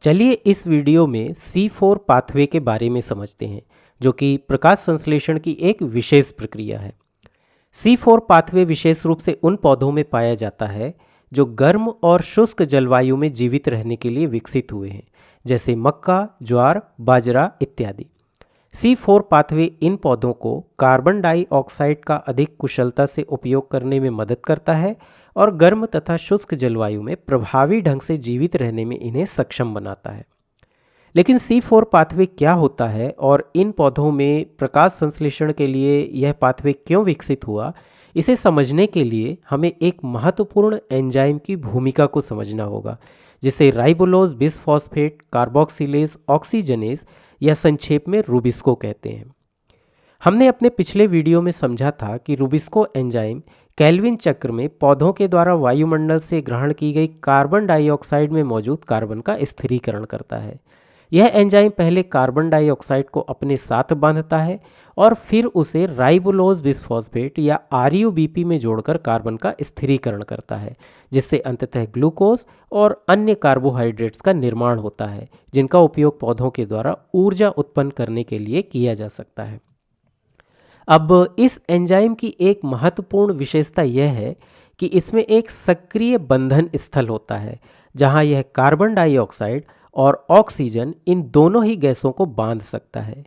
चलिए इस वीडियो में C4 पाथवे के बारे में समझते हैं, जो कि प्रकाश संश्लेषण की एक विशेष प्रक्रिया है। C4 पाथवे विशेष रूप से उन पौधों में पाया जाता है जो गर्म और शुष्क जलवायु में जीवित रहने के लिए विकसित हुए हैं, जैसे मक्का, ज्वार, बाजरा इत्यादि। C4 पाथवे इन पौधों को कार्बन डाइऑक्साइड का अधिक कुशलता से उपयोग करने में मदद करता है और गर्म तथा शुष्क जलवायु में प्रभावी ढंग से जीवित रहने में इन्हें सक्षम बनाता है। लेकिन C4 पाथवे क्या होता है और इन पौधों में प्रकाश संश्लेषण के लिए यह पाथवे क्यों विकसित हुआ, इसे समझने के लिए हमें एक महत्वपूर्ण एंजाइम की भूमिका को समझना होगा, जिसे राइबोलोज बिसफॉस्फेट कार्बोक्सिलेज ऑक्सीजनेज या संक्षेप में रूबिस्को कहते हैं। हमने अपने पिछले वीडियो में समझा था कि रूबिस्को एंजाइम केल्विन चक्र में पौधों के द्वारा वायुमंडल से ग्रहण की गई कार्बन डाइऑक्साइड में मौजूद कार्बन का स्थिरीकरण करता है। यह एंजाइम पहले कार्बन डाइऑक्साइड को अपने साथ बांधता है और फिर उसे राइबोलोज बिसफॉस्फेट या RUBP में जोड़कर कार्बन का स्थिरीकरण करता है, जिससे अंततः ग्लूकोज और अन्य कार्बोहाइड्रेट्स का निर्माण होता है, जिनका उपयोग पौधों के द्वारा ऊर्जा उत्पन्न करने के लिए किया जा सकता है। अब इस एंजाइम की एक महत्वपूर्ण विशेषता यह है कि इसमें एक सक्रिय बंधन स्थल होता है, जहां यह कार्बन डाइऑक्साइड और ऑक्सीजन इन दोनों ही गैसों को बांध सकता है।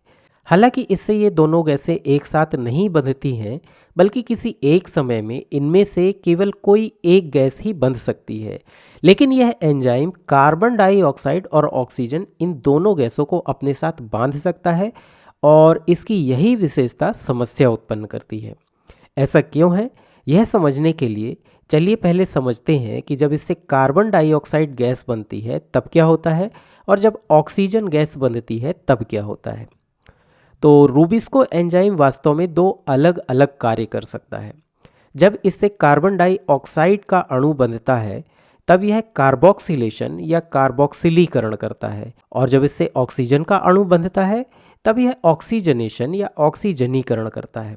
हालांकि इससे ये दोनों गैसें एक साथ नहीं बंधती हैं, बल्कि किसी एक समय में इनमें से केवल कोई एक गैस ही बंध सकती है। लेकिन यह एंजाइम कार्बन डाइऑक्साइड और ऑक्सीजन इन दोनों गैसों को अपने साथ बांध सकता है और इसकी यही विशेषता समस्या उत्पन्न करती है। ऐसा क्यों है, यह समझने के लिए चलिए पहले समझते हैं कि जब इससे कार्बन डाइऑक्साइड गैस बनती है तब क्या होता है और जब ऑक्सीजन गैस बनती है तब क्या होता है। तो रूबिस्को एंजाइम वास्तव में दो अलग अलग कार्य कर सकता है। जब इससे कार्बन डाइऑक्साइड का अणु बंधता है तब यह कार्बोक्सिलेशन या कार्बोक्सिलीकरण करता है, और जब इससे ऑक्सीजन का अणु बंधता है तब यह ऑक्सीजनेशन या ऑक्सीजनीकरण करता है।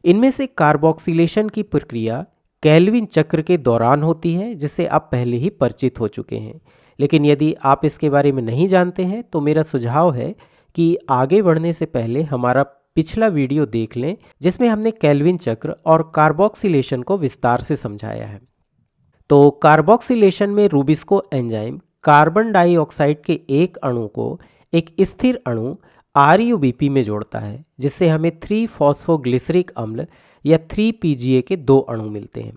इनमें से कार्बोक्सिलेशन की प्रक्रिया केल्विन चक्र के दौरान होती है, जिससे आप पहले ही परिचित हो चुके हैं। लेकिन यदि आप इसके बारे में नहीं जानते हैं तो मेरा सुझाव है कि आगे बढ़ने से पहले हमारा पिछला वीडियो देख लें, जिसमें हमने केल्विन चक्र और कार्बोक्सिलेशन को विस्तार से समझाया है। तो कार्बोक्सिलेशन में रूबिस्को एंजाइम कार्बन डाइऑक्साइड के एक अणु को एक स्थिर अणु RUBP में जोड़ता है, जिससे हमें 3-फॉस्फोग्लिसरिक अम्ल या 3-PGA के दो अणु मिलते हैं।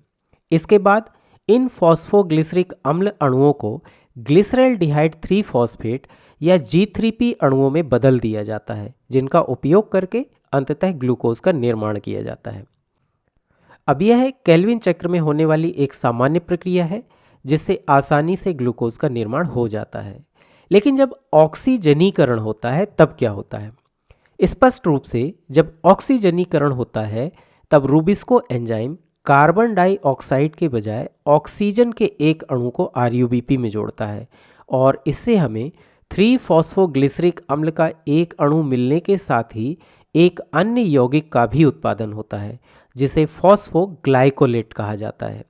इसके बाद इन फॉस्फोग्लिसरिक अम्ल अणुओं को ग्लिसरैल्डिहाइड 3-फॉस्फेट या G3P अणुओं में बदल दिया जाता है, जिनका उपयोग करके अंततः ग्लूकोज का निर्माण किया जाता है। अब यह केल्विन चक्र में होने वाली एक सामान्य प्रक्रिया है, जिससे आसानी से ग्लूकोज का निर्माण हो जाता है। लेकिन जब ऑक्सीजनीकरण होता है तब क्या होता है? स्पष्ट रूप से जब ऑक्सीजनीकरण होता है तब रूबिस्को एंजाइम कार्बन डाइऑक्साइड के बजाय ऑक्सीजन के एक अणु को RUBP में जोड़ता है, और इससे हमें 3-फॉस्फोग्लिसरिक अम्ल का एक अणु मिलने के साथ ही एक अन्य यौगिक का भी उत्पादन होता है, जिसे फॉस्फोग्लाइकोलेट कहा जाता है।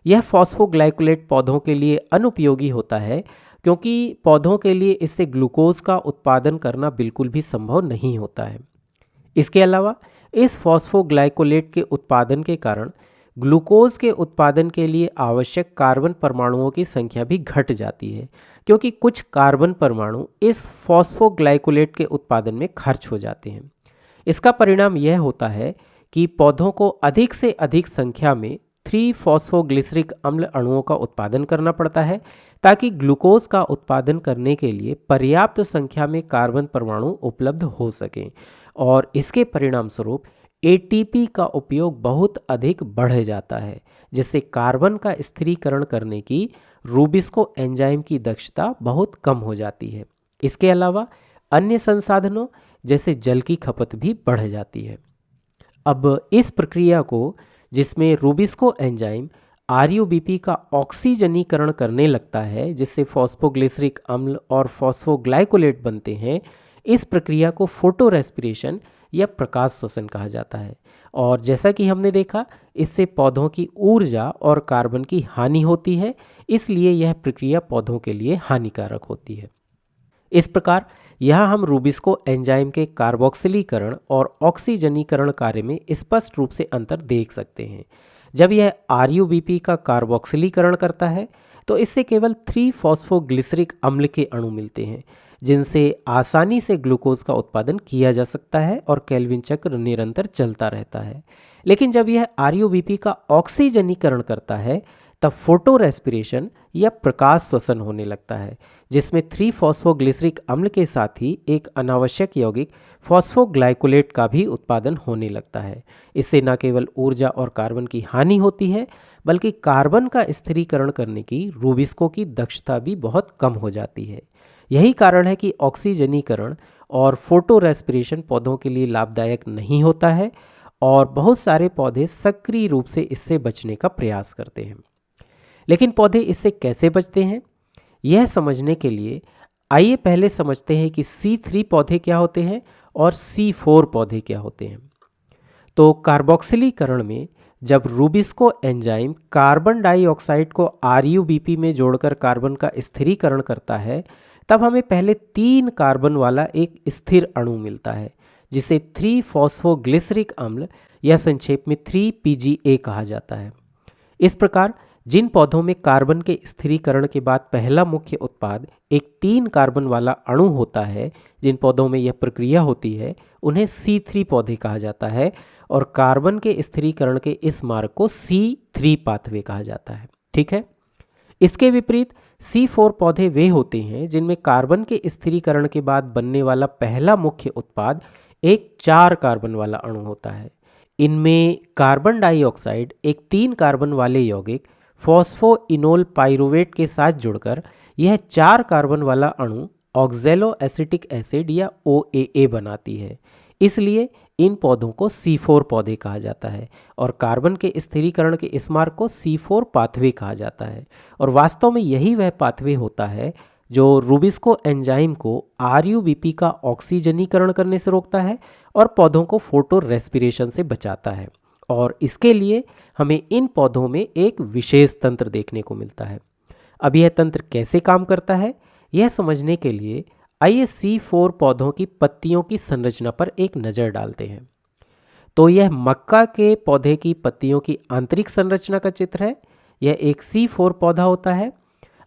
यह फॉस्फोग्लाइकोलेट पौधों के लिए अनुपयोगी होता है, क्योंकि पौधों के लिए इससे ग्लूकोज का उत्पादन करना बिल्कुल भी संभव नहीं होता है। इसके अलावा इस फॉस्फोग्लाइकोलेट के उत्पादन के कारण ग्लूकोज के उत्पादन के लिए आवश्यक कार्बन परमाणुओं की संख्या भी घट जाती है, क्योंकि कुछ कार्बन परमाणु इस फॉस्फोग्लाइकोलेट के उत्पादन में खर्च हो जाते हैं। इसका परिणाम यह होता है कि पौधों को अधिक से अधिक संख्या में 3-फॉस्फोग्लिसरिक अम्ल अणुओं का उत्पादन करना पड़ता है, ताकि ग्लूकोज का उत्पादन करने के लिए पर्याप्त संख्या में कार्बन परमाणु उपलब्ध हो सकें, और इसके परिणाम स्वरूप ATP का उपयोग बहुत अधिक बढ़ जाता है, जिससे कार्बन का स्थिरीकरण करने की रूबिस्को एंजाइम की दक्षता बहुत कम हो जाती है। इसके अलावा अन्य संसाधनों जैसे जल की खपत भी बढ़ जाती है। अब इस प्रक्रिया को, जिसमें रूबिस्को एंजाइम RUBP का ऑक्सीजनीकरण करने लगता है, जिससे फॉस्फोग्लिसरिक अम्ल और फॉस्फोग्लाइकोलेट बनते हैं, इस प्रक्रिया को फोटो रेस्पिरेशन या प्रकाश श्वसन कहा जाता है। और जैसा कि हमने देखा, इससे पौधों की ऊर्जा और कार्बन की हानि होती है, इसलिए यह प्रक्रिया पौधों के लिए हानिकारक होती है। इस प्रकार यहाँ हम रूबिस्को एंजाइम के कार्बोक्सिलीकरण और ऑक्सीजनीकरण कार्य में स्पष्ट रूप से अंतर देख सकते हैं। जब यह आरयूबीपी का कार्बोक्सिलीकरण करता है तो इससे केवल 3 फॉस्फोग्लिसरिक अम्ल के अणु मिलते हैं, जिनसे आसानी से ग्लूकोज का उत्पादन किया जा सकता है और केल्विन चक्र निरंतर चलता रहता है। लेकिन जब यह आरयूबीपी का ऑक्सीजनीकरण करता है तब फोटो रेस्पिरेशन या प्रकाश श्वसन होने लगता है, जिसमें 3 फॉस्फोग्लिसरिक अम्ल के साथ ही एक अनावश्यक यौगिक फॉस्फोग्लाइकोलेट का भी उत्पादन होने लगता है। इससे न केवल ऊर्जा और कार्बन की हानि होती है, बल्कि कार्बन का स्थिरीकरण करने की रूबिस्को की दक्षता भी बहुत कम हो जाती है। यही कारण है कि ऑक्सीजनीकरण और फोटो रेस्पिरेशन पौधों के लिए लाभदायक नहीं होता है और बहुत सारे पौधे सक्रिय रूप से इससे बचने का प्रयास करते हैं। लेकिन पौधे इससे कैसे बचते हैं, यह समझने के लिए आइए पहले समझते हैं कि C3 पौधे क्या होते हैं और C4 पौधे क्या होते हैं। तो कार्बोक्सिलीकरण में जब रूबिस्को एंजाइम कार्बन डाइऑक्साइड को आरयूबीपी में जोड़कर कार्बन का स्थिरीकरण करता है, तब हमें पहले 3 कार्बन वाला एक स्थिर अणु मिलता है, जिसे 3 फॉस्फोग्लिसरिक अम्ल या संक्षेप में 3PGA कहा जाता है। इस प्रकार जिन पौधों में कार्बन के स्थिरीकरण के बाद पहला मुख्य उत्पाद एक 3 कार्बन वाला अणु होता है, जिन पौधों में यह प्रक्रिया होती है, उन्हें C3 पौधे कहा जाता है और कार्बन के स्थिरीकरण के इस मार्ग को C3 पाथवे कहा जाता है। ठीक है। इसके विपरीत C4 पौधे वे होते हैं जिनमें कार्बन के स्थिरीकरण के बाद बनने वाला पहला मुख्य उत्पाद एक 4 कार्बन वाला अणु होता है। इनमें कार्बन डाइऑक्साइड एक 3 कार्बन वाले यौगिक फॉस्फोइनोल पाइरुवेट के साथ जुड़कर यह 4 कार्बन वाला अणु ऑक्जेलो एसिटिक एसिड या OAA बनाती है। इसलिए इन पौधों को C4 पौधे कहा जाता है और कार्बन के स्थिरीकरण के इस मार्ग को C4 पाथवे कहा जाता है। और वास्तव में यही वह पाथवे होता है जो रूबिस्को एंजाइम को आरयूबीपी का ऑक्सीजनीकरण करने से रोकता है और पौधों को फोटो रेस्पिरेशन से बचाता है। और इसके लिए हमें इन पौधों में एक विशेष तंत्र देखने को मिलता है। अब यह तंत्र कैसे काम करता है, यह समझने के लिए आइए C4 पौधों की पत्तियों की संरचना पर एक नज़र डालते हैं। तो यह मक्का के पौधे की पत्तियों की आंतरिक संरचना का चित्र है। यह एक C4 पौधा होता है।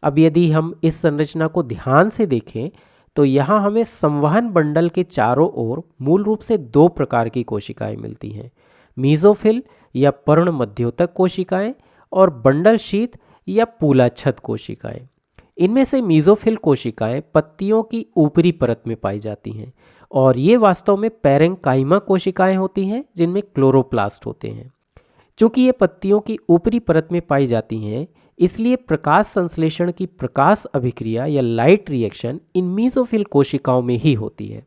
अब यदि हम इस संरचना को ध्यान से देखें तो यहाँ हमें संवहन बंडल के चारों ओर मूल रूप से 2 प्रकार की कोशिकाएं मिलती हैं, मीजोफिल या पर्ण मध्योतक कोशिकाएं और बंडल शीथ या पूलाछद कोशिकाएं। इनमें से मीजोफिल कोशिकाएं पत्तियों की ऊपरी परत में पाई जाती हैं और ये वास्तव में पैरेंकाइमा कोशिकाएं होती हैं जिनमें क्लोरोप्लास्ट होते हैं। चूंकि ये पत्तियों की ऊपरी परत में पाई जाती हैं, इसलिए प्रकाश संश्लेषण की प्रकाश अभिक्रिया या लाइट रिएक्शन इन मीजोफिल कोशिकाओं में ही होती है।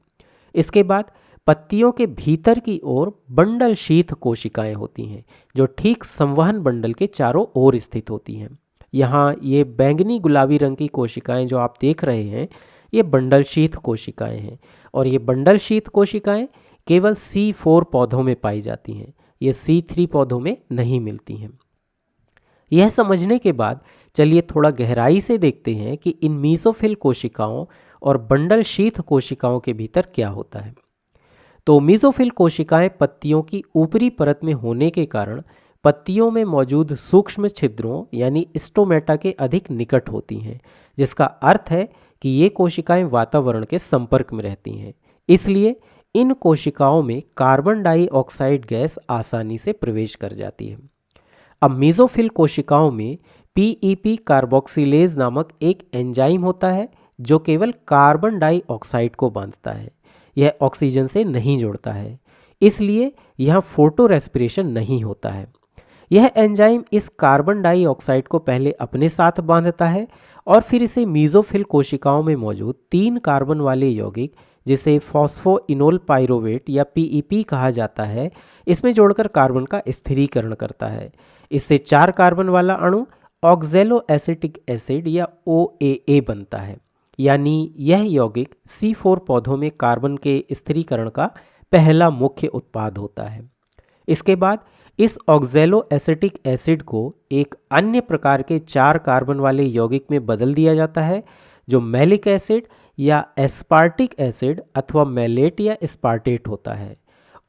इसके बाद पत्तियों के भीतर की ओर बंडल शीथ कोशिकाएं होती हैं जो ठीक संवहन बंडल के चारों ओर स्थित होती हैं। यहाँ ये बैंगनी गुलाबी रंग की कोशिकाएं जो आप देख रहे हैं, ये बंडल शीथ कोशिकाएं हैं और ये बंडल शीथ कोशिकाएं केवल C4 पौधों में पाई जाती हैं, ये C3 पौधों में नहीं मिलती हैं। यह समझने के बाद चलिए थोड़ा गहराई से देखते हैं कि इन मीजोफिल कोशिकाओं और बंडल शीथ कोशिकाओं के भीतर क्या होता है। तो मीजोफिल कोशिकाएं पत्तियों की ऊपरी परत में होने के कारण पत्तियों में मौजूद सूक्ष्म छिद्रों यानी स्टोमेटा के अधिक निकट होती हैं, जिसका अर्थ है कि ये कोशिकाएं वातावरण के संपर्क में रहती हैं। इसलिए इन कोशिकाओं में कार्बन डाइऑक्साइड गैस आसानी से प्रवेश कर जाती है। अब मीजोफिल कोशिकाओं में PEP कार्बोक्सिलेज नामक एक एंजाइम होता है जो केवल कार्बन डाइऑक्साइड को बांधता है, यह ऑक्सीजन से नहीं जुड़ता है। इसलिए यहाँ फोटो रेस्पिरेशन नहीं होता है। यह एंजाइम इस कार्बन डाइऑक्साइड को पहले अपने साथ बांधता है और फिर इसे मीजोफिल कोशिकाओं में मौजूद 3 कार्बन वाले यौगिक, जिसे फॉस्फोइनोल पाइरुवेट या PEP कहा जाता है, इसमें जोड़कर कार्बन का स्थिरीकरण करता है। इससे 4 कार्बन वाला अणु ऑक्जेलो एसिटिक एसिड या OAA बनता है। यानी यह यौगिक C4 पौधों में कार्बन के स्थिरीकरण का पहला मुख्य उत्पाद होता है। इसके बाद इस ऑक्जेलो एसिटिक एसिड को एक अन्य प्रकार के 4 कार्बन वाले यौगिक में बदल दिया जाता है जो मैलिक एसिड या एस्पार्टिक एसिड अथवा मैलेट या एस्पार्टेट होता है।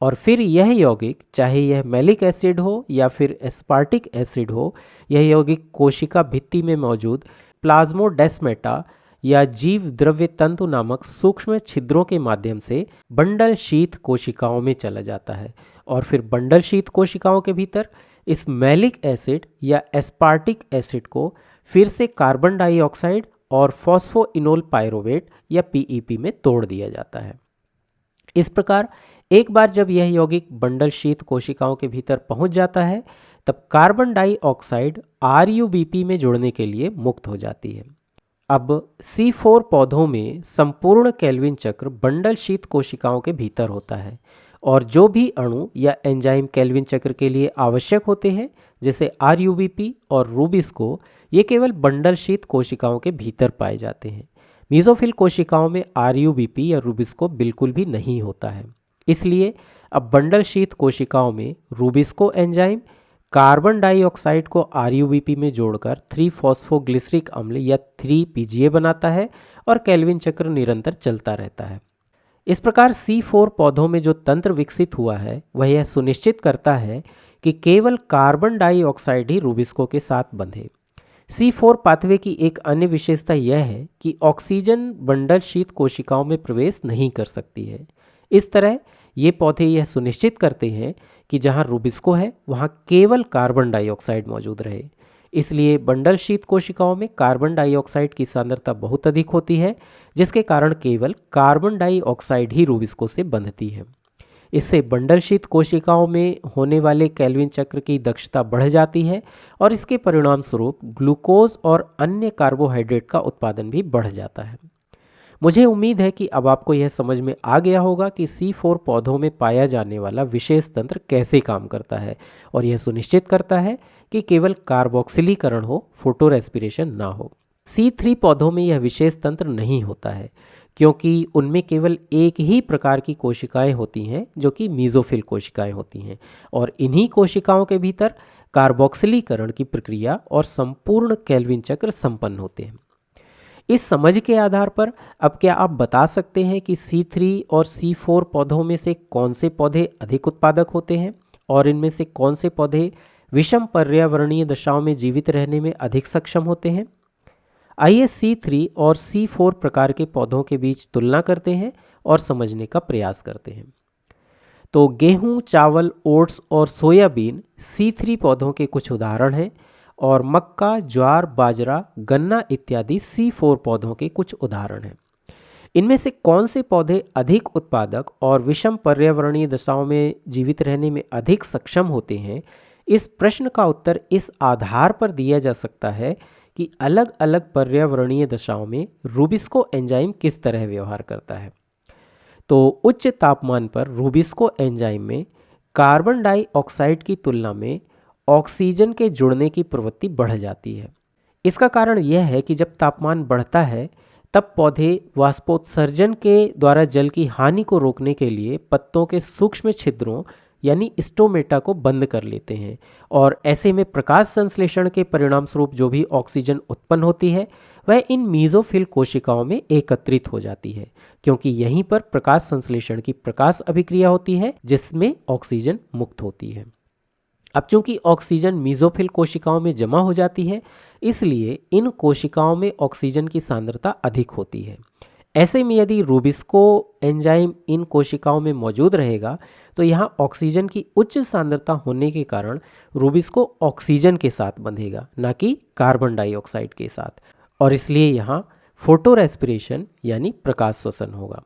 और फिर यह यौगिक, चाहे यह मैलिक एसिड हो या फिर एस्पार्टिक एसिड हो, यह यौगिक कोशिका भित्ति में मौजूद प्लाज्मोडेस्माटा या जीव द्रव्य तंतु नामक सूक्ष्म छिद्रों के माध्यम से बंडल शीत कोशिकाओं में चला जाता है। और फिर बंडल शीत कोशिकाओं के भीतर इस मैलिक एसिड या एस्पार्टिक एसिड को फिर से कार्बन डाइऑक्साइड और फॉस्फोइनोल पायरोवेट या पीईपी में तोड़ दिया जाता है। इस प्रकार एक बार जब यह यौगिक बंडल शीत कोशिकाओं के भीतर पहुंच जाता है, तब कार्बन डाइऑक्साइड आरयूबीपी में जुड़ने के लिए मुक्त हो जाती है। अब C4 पौधों में संपूर्ण केल्विन चक्र बंडल शीत कोशिकाओं के भीतर होता है, और जो भी अणु या एंजाइम केल्विन चक्र के लिए आवश्यक होते हैं, जैसे आरयूबीपी और रूबिस्को, ये केवल बंडल शीत कोशिकाओं के भीतर पाए जाते हैं। मीजोफिल कोशिकाओं में आरयूबीपी या रूबिस्को बिल्कुल भी नहीं होता है। इसलिए अब बंडल शीत कोशिकाओं में रूबिस्को एंजाइम कार्बन डाइऑक्साइड को आरयूबीपी में जोड़कर 3-फॉस्फोग्लिसरिक अम्ल या 3-पीजीए बनाता है और केल्विन चक्र निरंतर चलता रहता है। इस प्रकार C4 पौधों में जो तंत्र विकसित हुआ है वह यह सुनिश्चित करता है कि केवल कार्बन डाइऑक्साइड ही रूबिस्को के साथ बंधे। C4 पाथवे की एक अन्य विशेषता यह है कि ऑक्सीजन बंडल शीत कोशिकाओं में प्रवेश नहीं कर सकती है। इस तरह ये पौधे यह सुनिश्चित करते हैं कि जहां रूबिस्को है वहां केवल कार्बन डाइऑक्साइड मौजूद रहे। इसलिए बंडल शीत कोशिकाओं में कार्बन डाइऑक्साइड की सांद्रता बहुत अधिक होती है, जिसके कारण केवल कार्बन डाइऑक्साइड ही रूबिस्को से बंधती है। इससे बंडल शीत कोशिकाओं में होने वाले केल्विन चक्र की दक्षता बढ़ जाती है और इसके परिणाम स्वरूप ग्लूकोज और अन्य कार्बोहाइड्रेट का उत्पादन भी बढ़ जाता है। मुझे उम्मीद है कि अब आपको यह समझ में आ गया होगा कि C4 पौधों में पाया जाने वाला विशेष तंत्र कैसे काम करता है और यह सुनिश्चित करता है कि केवल कार्बोक्सिलीकरण हो, फोटो रेस्पिरेशन ना हो। C3 पौधों में यह विशेष तंत्र नहीं होता है, क्योंकि उनमें केवल एक ही प्रकार की कोशिकाएं होती हैं जो कि मीजोफिल कोशिकाएं होती हैं, और इन्हीं कोशिकाओं के भीतर कार्बोक्सिलीकरण की प्रक्रिया और संपूर्ण केल्विन चक्र संपन्न होते हैं। इस समझ के आधार पर अब क्या आप बता सकते हैं कि C3 और C4 पौधों में से कौन से पौधे अधिक उत्पादक होते हैं और इनमें से कौन से पौधे विषम पर्यावरणीय दशाओं में जीवित रहने में अधिक सक्षम होते हैं? आइए C3 और C4 प्रकार के पौधों के बीच तुलना करते हैं और समझने का प्रयास करते हैं। तो गेहूं, चावल, ओट्स और सोयाबीन C3 पौधों के कुछ उदाहरण हैं, और मक्का, ज्वार, बाजरा, गन्ना इत्यादि C4 पौधों के कुछ उदाहरण हैं। इनमें से कौन से पौधे अधिक उत्पादक और विषम पर्यावरणीय दशाओं में जीवित रहने में अधिक सक्षम होते हैं, इस प्रश्न का उत्तर इस आधार पर दिया जा सकता है कि अलग अलग पर्यावरणीय दशाओं में रूबिस्को एंजाइम किस तरह व्यवहार करता है। तो उच्च तापमान पर रूबिस्को एंजाइम में कार्बन डाइऑक्साइड की तुलना में ऑक्सीजन के जुड़ने की प्रवृत्ति बढ़ जाती है। इसका कारण यह है कि जब तापमान बढ़ता है तब पौधे वाष्पोत्सर्जन के द्वारा जल की हानि को रोकने के लिए पत्तों के सूक्ष्म छिद्रों यानी स्टोमेटा को बंद कर लेते हैं, और ऐसे में प्रकाश संश्लेषण के परिणाम स्वरूप जो भी ऑक्सीजन उत्पन्न होती है वह इन मीजोफिल कोशिकाओं में एकत्रित हो जाती है, क्योंकि यहीं पर प्रकाश संश्लेषण की प्रकाश अभिक्रिया होती है जिसमें ऑक्सीजन मुक्त होती है। अब चूंकि ऑक्सीजन मीजोफिल कोशिकाओं में जमा हो जाती है, इसलिए इन कोशिकाओं में ऑक्सीजन की सांद्रता अधिक होती है। ऐसे में यदि रूबिस्को एंजाइम इन कोशिकाओं में मौजूद रहेगा तो यहाँ ऑक्सीजन की उच्च सांद्रता होने के कारण रूबिस्को ऑक्सीजन के साथ बंधेगा, न कि कार्बन डाइऑक्साइड के साथ, और इसलिए यहाँ फोटो रेस्पिरेशन यानी प्रकाश श्वसन होगा।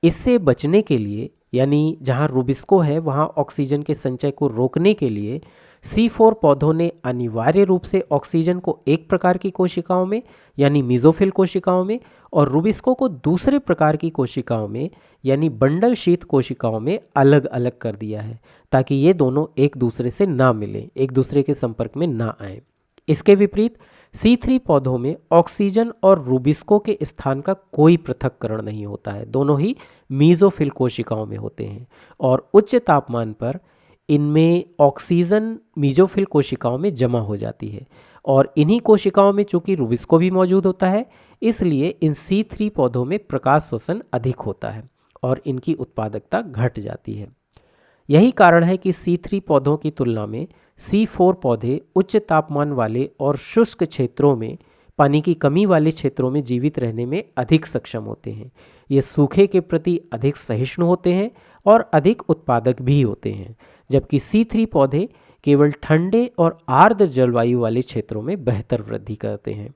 इससे बचने के लिए, यानी जहाँ रूबिस्को है वहाँ ऑक्सीजन के संचय को रोकने के लिए C4 पौधों ने अनिवार्य रूप से ऑक्सीजन को एक प्रकार की कोशिकाओं में यानी मीजोफिल कोशिकाओं में और रूबिस्को को दूसरे प्रकार की कोशिकाओं में यानी बंडल शीत कोशिकाओं में अलग अलग कर दिया है, ताकि ये दोनों एक दूसरे से ना मिलें, एक दूसरे के संपर्क में ना आए। इसके विपरीत C3 पौधों में ऑक्सीजन और रूबिस्को के स्थान का कोई पृथक्करण नहीं होता है, दोनों ही मीजोफिल कोशिकाओं में होते हैं, और उच्च तापमान पर इनमें ऑक्सीजन मीजोफिल कोशिकाओं में जमा हो जाती है और इन्हीं कोशिकाओं में चूंकि रुबिस्को भी मौजूद होता है, इसलिए इन C3 पौधों में प्रकाश शोषण अधिक होता है और इनकी उत्पादकता घट जाती है। यही कारण है कि C3 पौधों की तुलना में C4 पौधे उच्च तापमान वाले और शुष्क क्षेत्रों में, पानी की कमी वाले क्षेत्रों में जीवित रहने में अधिक सक्षम होते हैं। ये सूखे के प्रति अधिक सहिष्णु होते हैं और अधिक उत्पादक भी होते हैं, जबकि C3 पौधे केवल ठंडे और आर्द्र जलवायु वाले क्षेत्रों में बेहतर वृद्धि करते हैं।